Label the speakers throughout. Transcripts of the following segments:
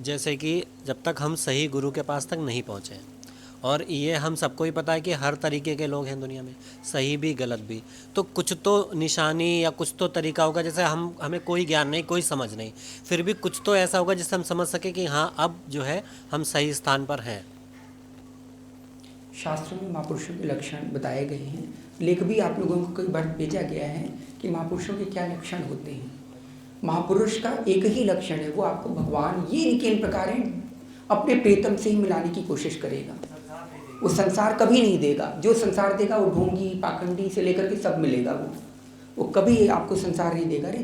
Speaker 1: जैसे कि जब तक हम सही गुरु के पास तक नहीं पहुँचे, और ये हम सबको ही पता है कि हर तरीके के लोग हैं दुनिया में, सही भी गलत भी, तो कुछ तो निशानी या कुछ तो तरीका होगा। जैसे हमें कोई ज्ञान नहीं, कोई समझ नहीं, फिर भी कुछ तो ऐसा होगा जिससे हम समझ सके कि हाँ अब जो है हम सही स्थान पर हैं।
Speaker 2: शास्त्रों में महापुरुषों के लक्षण बताए गए हैं। लेख भी आप लोगों को कई बार भेजा गया है कि महापुरुषों के क्या लक्षण होते हैं। महापुरुष का एक ही लक्षण है, वो आपको भगवान ये इनके इन प्रकार हैं, अपने प्रीतम से ही मिलाने की कोशिश करेगा। वो संसार कभी नहीं देगा, जो संसार देगा वो ढोंगी पाखंडी से लेकर के सब मिलेगा। वो कभी आपको संसार नहीं देगा। अरे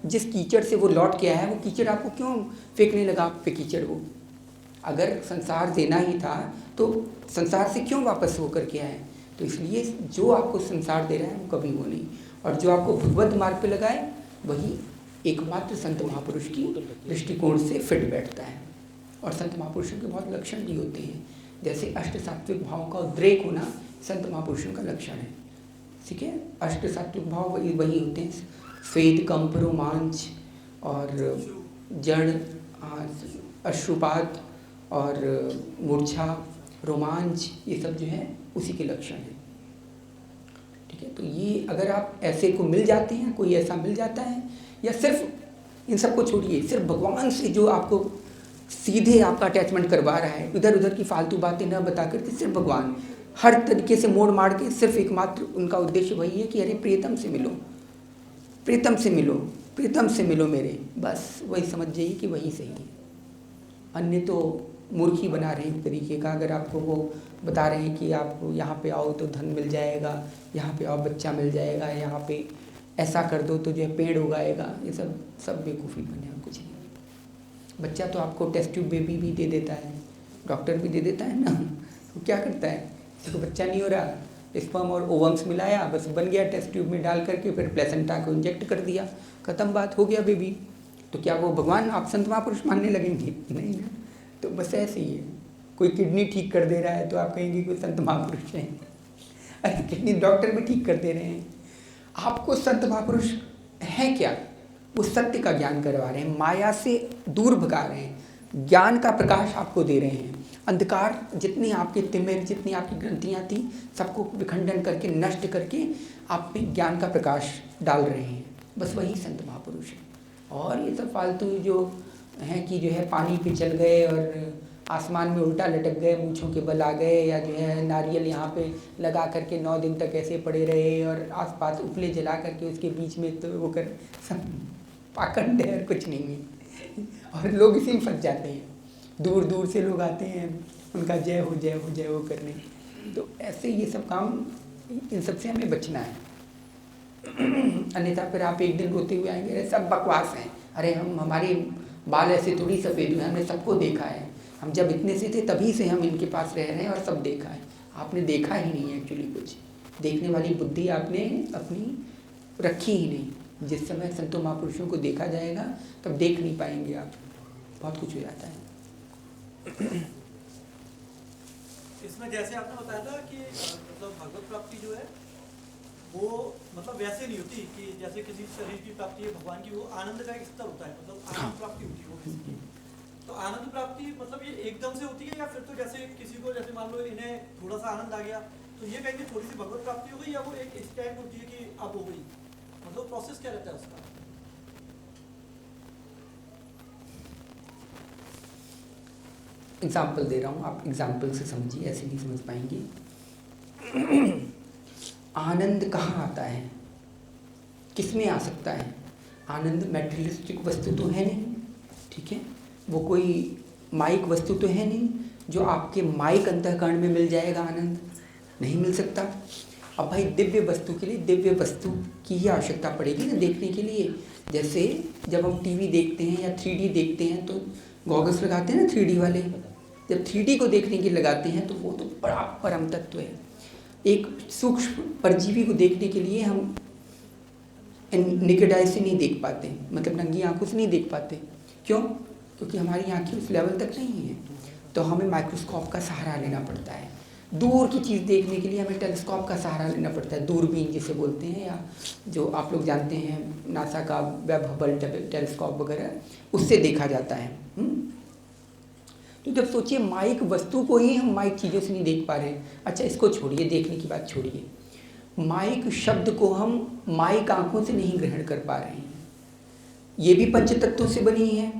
Speaker 2: जिस कीचड़ से वो लौट के आया है, वो कीचड़ आपको क्यों फेंकने लगा आप पे कीचड़? वो अगर संसार देना ही था तो संसार से क्यों वापस होकर के आए? तो इसलिए जो आपको संसार दे रहा है वो कभी वो नहीं, और जो आपको भगवत मार्ग पे लगाए वही एकमात्र संत महापुरुष की दृष्टिकोण से फिट बैठता है। और संत महापुरुषों के बहुत लक्षण भी होते हैं, जैसे अष्ट सात्विक भावों का उद्रेक होना संत महापुरुषों का लक्षण है। ठीक है, अष्ट सात्विक भाव वही होते हैं, स्वेद, कंप, रोमांच और जड़, अश्रुपात और मूर्छा, रोमांच, ये सब जो है उसी के लक्षण हैं। ठीक है, तो ये अगर आप ऐसे को मिल जाते हैं, कोई ऐसा मिल जाता है, या सिर्फ इन सबको छोड़िए, सिर्फ भगवान से जो आपको सीधे आपका अटैचमेंट करवा रहा है, इधर उधर की फालतू बातें न बता करके सिर्फ भगवान, हर तरीके से मोड़ मार के सिर्फ एकमात्र उनका उद्देश्य वही है कि अरे प्रियतम से मिलो, प्रीतम से मिलो, प्रीतम से मिलो मेरे, बस वही समझ जाइए कि वही सही है। अन्य तो मूर्खी बना रहे हैं एक तरीके का। अगर आपको वो बता रहे हैं कि आप यहाँ पे आओ तो धन मिल जाएगा, यहाँ पे आओ बच्चा मिल जाएगा, यहाँ पे ऐसा कर दो तो जो है पेड़ उगाएगा, ये सब बेवकूफ़ी बने हैं, कुछ नहीं। बच्चा तो आपको टेस्ट ट्यूब बेबी भी दे देता है, डॉक्टर भी दे देता है ना, तो क्या करता है, किसी को बच्चा नहीं हो रहा, स्पर्म और ओवम्स मिलाया, बस बन गया, टेस्ट ट्यूब में डाल करके फिर प्लेसेंटा को इंजेक्ट कर दिया, ख़त्म बात, हो गया बेबी। तो क्या वो भगवान आप संत महापुरुष मानने लगेंगे? नहीं ना। तो बस ऐसे ही है, कोई किडनी ठीक कर दे रहा है तो आप कहेंगे कोई संत महापुरुष है। अरे किडनी डॉक्टर भी ठीक कर दे रहे हैं, आपको संत महापुरुष है क्या? वो सत्य का ज्ञान करवा रहे हैं, माया से दूर भगा रहे हैं, ज्ञान का प्रकाश आपको दे रहे हैं। अंधकार जितनी आपके तिमिर, जितनी आपकी ग्रंथियाँ थी, सबको विखंडन करके नष्ट करके आप में ज्ञान का प्रकाश डाल रहे हैं, बस वही संत महापुरुष है। और ये सब फालतू जो हैं कि जो है पानी पे चल गए और आसमान में उल्टा लटक गए, मूँछों के बल आ गए, या जो है नारियल यहाँ पे लगा करके 9 दिन तक ऐसे पड़े रहे और आसपास उपले जला करके उसके बीच में तो वो कर, सब पाखंड है और कुछ नहीं है। और लोग इसी में फंस जाते हैं, दूर दूर से लोग आते हैं उनका जय हो जय हो जय हो करने। तो ऐसे ये सब काम, इन सब से हमें बचना है, अन्यथा फिर आप एक दिन रोते हुए आएंगे, अरे सब बकवास हैं, अरे हमारे बाल ऐसे थोड़ी सफ़ेद हुए, हमने सबको देखा है, हम जब इतने से थे तभी से हम इनके पास रह रहे हैं और सब देखा है। आपने देखा ही नहीं है एक्चुअली, कुछ देखने वाली बुद्धि आपने अपनी रखी ही नहीं। जिस समय संतों महापुरुषों को देखा जाएगा तब देख नहीं पाएंगे आप, बहुत कुछ हो जाता है।
Speaker 3: इसमें जैसे आपने बताया था कि मतलब भगवत प्राप्ति जो है वो मतलब वैसे नहीं होती कि जैसे किसी शरीर की प्राप्ति है भगवान की, वो आनंद का एक स्तर होता है, मतलब आनंद प्राप्ति होती है वो किसी की। तो आनंद प्राप्ति मतलब ये एकदम से होती है, या फिर तो जैसे किसी को, जैसे मान लो इन्हें थोड़ा सा आनंद आ गया तो ये कहेंगे थोड़ी सी भगवत प्राप्ति हो गई, या वो एक स्टेप होती है कि अब हो गई, मतलब प्रोसेस क्या रहता है उसका?
Speaker 2: एग्जाम्पल दे रहा हूँ, आप एग्जाम्पल से समझिए, ऐसे नहीं समझ पाएंगे। आनंद कहाँ आता है, किसमें आ सकता है? आनंद मैटेरियलिस्टिक वस्तु तो है नहीं, ठीक है, वो कोई माइक वस्तु तो है नहीं जो आपके माइक अंतःकरण में मिल जाएगा, आनंद नहीं मिल सकता। अब भाई दिव्य वस्तु के लिए दिव्य वस्तु की ही आवश्यकता पड़ेगी ना देखने के लिए। जैसे जब हम टीवी देखते हैं या 3D देखते हैं तो गॉगल्स लगाते हैं ना 3D वाले, जब 3D को देखने के लगाते हैं तो वो तो बड़ा परम तत्व है। एक सूक्ष्म परजीवी को देखने के लिए हम नेकेड आई से नहीं देख पाते, मतलब नंगी आंखों से नहीं देख पाते। क्यों? क्योंकि हमारी आंखें उस लेवल तक नहीं है, तो हमें माइक्रोस्कोप का सहारा लेना पड़ता है। दूर की चीज़ देखने के लिए हमें टेलीस्कोप का सहारा लेना पड़ता है, दूरबीन जिसे बोलते हैं, या जो आप लोग जानते हैं नासा का वेब हबल टेलीस्कोप वगैरह, उससे देखा जाता है। तो जब सोचिए माइक वस्तु को ही हम माइक चीज़ों से नहीं देख पा रहे हैं, अच्छा इसको छोड़िए, देखने की बात छोड़िए, माइक शब्द को हम माइक आंखों से नहीं ग्रहण कर पा रहे हैं। ये भी पंच तत्वों से बनी है,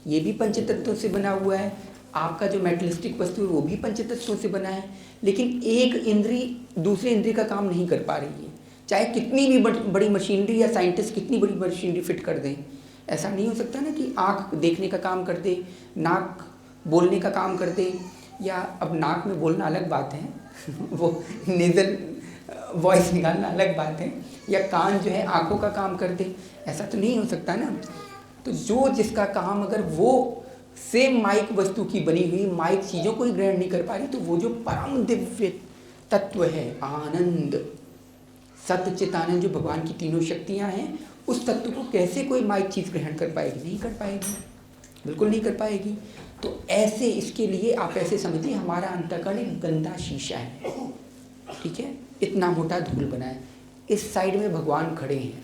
Speaker 2: ये भी पंच तत्वों से बना हुआ है, आपका जो मेटलिस्टिक वस्तु है वो भी पंच तत्वों से बना है, लेकिन एक इंद्री दूसरे इंद्री का काम नहीं कर पा रही है। चाहे कितनी भी बड़ी मशीनरी या साइंटिस्ट कितनी बड़ी मशीनरी फिट कर दें, ऐसा नहीं हो सकता ना कि आँख देखने का काम कर दे, नाक बोलने का काम कर दे, या अब नाक में बोलना अलग बात है वो नेज़ल वॉइस निकालना अलग बात है, या कान जो है आँखों का काम कर दे, ऐसा तो नहीं हो सकता ना। तो जो जिसका काम अगर वो सेम माइक वस्तु की बनी हुई माइक चीज़ों को ही ग्रहण नहीं कर पा रही, तो वो जो परम दिव्य तत्व है आनंद, सत्य चित आनंद, जो भगवान की तीनों शक्तियाँ हैं, उस तत्व को कैसे कोई माइक चीज़ ग्रहण कर पाएगी? नहीं कर पाएगी, बिल्कुल नहीं कर पाएगी। तो ऐसे इसके लिए आप ऐसे समझिए हमारा अंतःकरण एक गंदा शीशा है, ठीक है, इतना मोटा धूल बना है, इस साइड में भगवान खड़े हैं,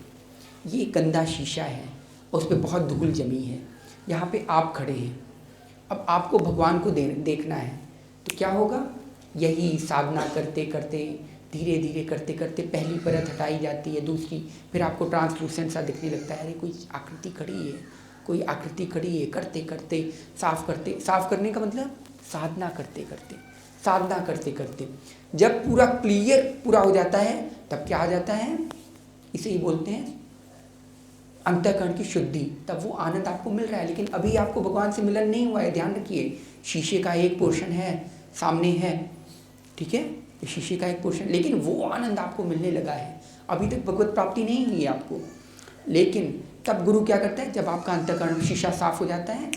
Speaker 2: ये गंदा शीशा है, उस पर बहुत धूल जमी है, यहाँ पे आप खड़े हैं। अब आपको भगवान को देखना है तो क्या होगा? यही साधना करते करते धीरे धीरे करते करते पहली परत हटाई जाती है, दूसरी, फिर आपको ट्रांसलूसेंट सा दिखने लगता है, अरे कोई आकृति खड़ी है, कोई आकृति खड़ी है, करते करते साफ करने का मतलब साधना करते करते, साधना करते करते जब पूरा क्लियर पूरा हो जाता है, तब क्या आ जाता है? इसे ही बोलते हैं अंतःकरण की शुद्धि। तब वो आनंद आपको मिल रहा है, लेकिन अभी आपको भगवान से मिलन नहीं हुआ है। ध्यान रखिए, शीशे का एक पोर्शन है, सामने है, ठीक है, शीशे का एक पोर्शन, लेकिन वो आनंद आपको मिलने लगा है। अभी तक भगवत प्राप्ति नहीं हुई आपको, लेकिन तब गुरु क्या करता है? जब आपका अंतःकरण शीशा साफ हो जाता है,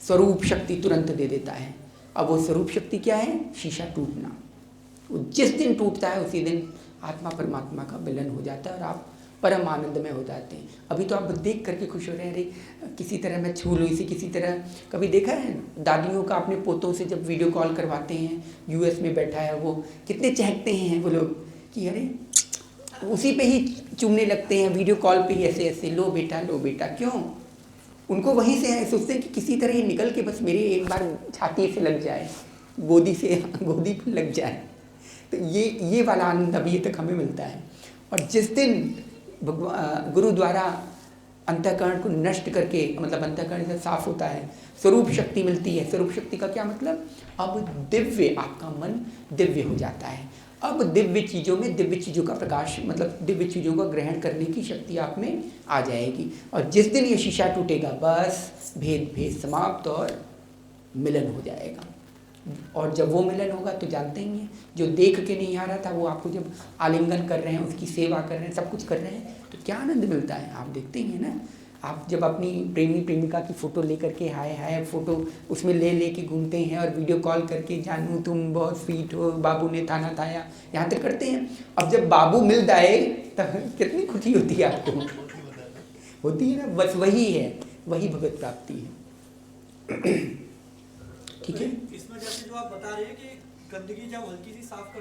Speaker 2: स्वरूप शक्ति तुरंत दे देता है। अब वो स्वरूप शक्ति क्या है? शीशा टूटना। वो जिस दिन टूटता है उसी दिन आत्मा परमात्मा का मिलन हो जाता है और आप परम आनंद में हो जाते हैं। अभी तो आप देख करके खुश हो रहे हैं, अरे किसी तरह मैं छू लूँ इसे, किसी तरह। कभी देखा है दादियों का अपने पोतों से जब वीडियो कॉल करवाते हैं, यूएस में बैठा है वो, कितने चहकते हैं वो लोग कि अरे उसी पे ही चूमने लगते हैं, वीडियो कॉल पे ही ऐसे ऐसे, लो बेटा। क्यों? उनको वहीं से सोचते हैं कि किसी तरह ये निकल के बस मेरे एक बार छाती से लग जाए, गोदी पे लग जाए। तो ये वाला आनंद अभी तक हमें मिलता है। और जिस दिन गुरु द्वारा अंतःकरण को नष्ट करके, मतलब अंतःकरण से साफ होता है, स्वरूप शक्ति मिलती है। स्वरूप शक्ति का क्या मतलब? अब दिव्य, आपका मन दिव्य हो जाता है। अब दिव्य चीज़ों में दिव्य चीज़ों का प्रकाश, मतलब दिव्य चीज़ों का ग्रहण करने की शक्ति आप में आ जाएगी। और जिस दिन ये शीशा टूटेगा, बस भेद समाप्त और मिलन हो जाएगा। और जब वो मिलन होगा तो जानते ही हैं, जो देख के नहीं आ रहा था वो आपको जब आलिंगन कर रहे हैं, उसकी सेवा कर रहे हैं, सब कुछ कर रहे हैं, तो क्या आनंद मिलता है। आप देखते ही हैं ना, आप जब अपनी प्रेमी प्रेमिका की फ़ोटो ले करके हाय फ़ोटो उसमें ले के घूमते हैं और वीडियो कॉल करके, जानू तुम बहुत स्वीट हो, बाबू ने खाना खाया, यहाँ तक करते हैं। अब जब बाबू मिल जाए तब कितनी खुशी होती है आपको, होती है ना। बस वही है, वही भगवत प्राप्ति है। ठीक है,
Speaker 3: इसमें जैसे जो आप बता रहे हैं कि गंदगी जब हल्की सी साफ कर